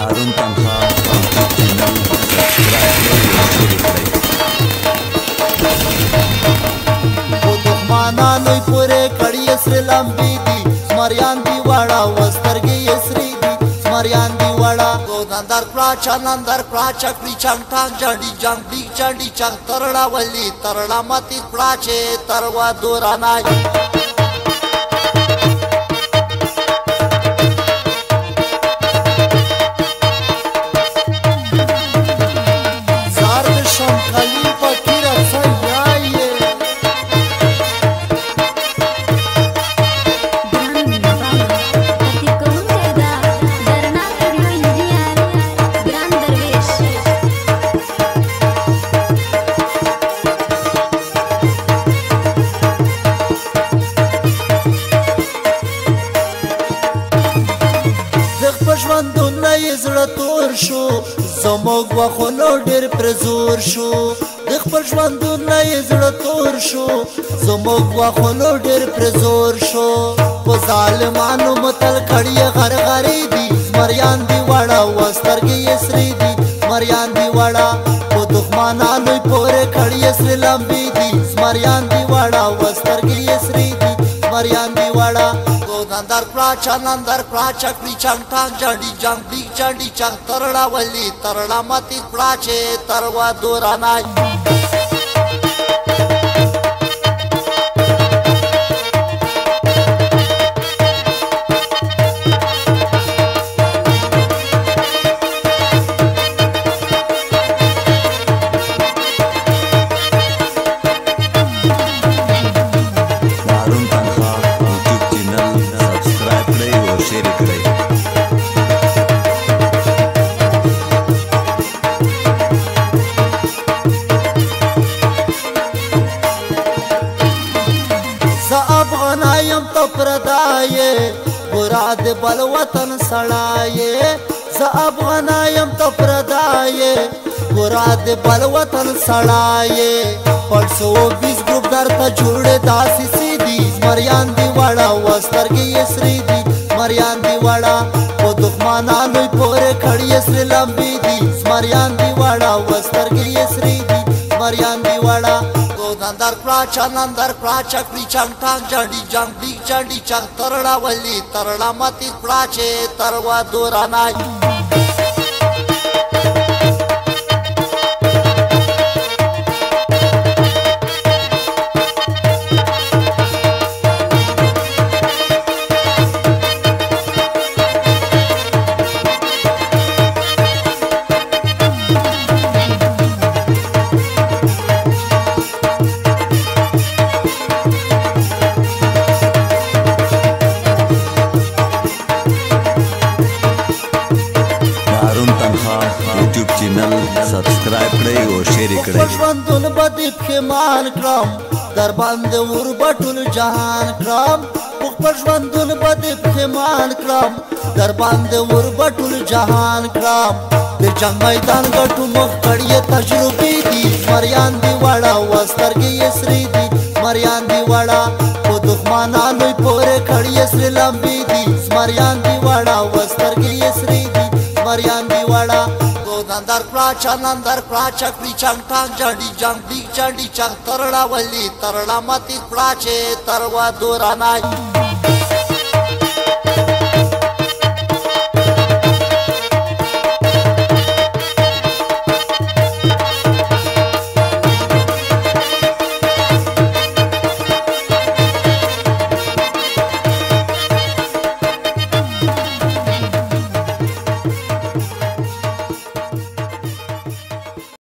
هارون تنها چینل دښمنانو پورې کړي سر لمبي دي زمریان دی واړه وسترګې سری دي زمریان دی واړه نندر کړه چکړي چنګ ټانګ جاډي جنګ دی چاډي چنګ ترړه ولي ترړه متي کړه چې تروا دورانای ژوندونه یې زړه تور شو زموږ وخونو ډېر پرې زور شو د خپل ژوندونه یې زړه تور شو زموږ وخونو ډېر پرې زور شو په ظالمانو متل کړي غرغرې دي زمریان دی واړه وسترګې یې سرې دي زمریان دی واړه په دښمنانو پورې کړي سرې لمبې دي زمریان دی واړه وسترګې یې سرې دي زمریان دی واړه نندر کړه چکړي چنګ ټانګ جاډي جنګ دی چاډي چنګ ترړه ولي ترړه متي کړه چې تروا دورانای افغانایم ته پردایې مراد بل وطن سړایې زه افغانایم ته پردایې مراد بل وطن سړایې 520 ګروپ درته جوړې داسې سیدي زمریان دی واړه وسترګې یې سرې دي زمریان دی واړه په دښمنانو پورې کړي سرې لمبې دي زمریان دی واړه وسترګې یې سرې دي زمریان دی واړه نندر کړه چکړي چنګ ټانګ جاډي جنګ دی چاډي چنګ ترړه ولي ترړه متي کړه چې تروا دورانای یوټیوب چینل سبسکرایب کړئ او شیر کړئ ژوندون به دې پښیمان کړم در باندې ور بټول جهان کړم خپل ژوندون به دې پښیمان کړم در باندې ور بټول جهان کړم د جنگ میدان ګټو مخ کړی تجربې دي زمریان دی واړه وسترګې یې سرې دي زمریان دی واړه په دښمنانو پورې کړي سرې لمبې دي زمریان دی واړه وسترګې یې سرې دي زمریان دی واړه نندر کړه چکړي چنګ ټانګ جاډي جنګ دی چاډي چنګ ترړه ولي ترړه متي کړه چې تروا دورانای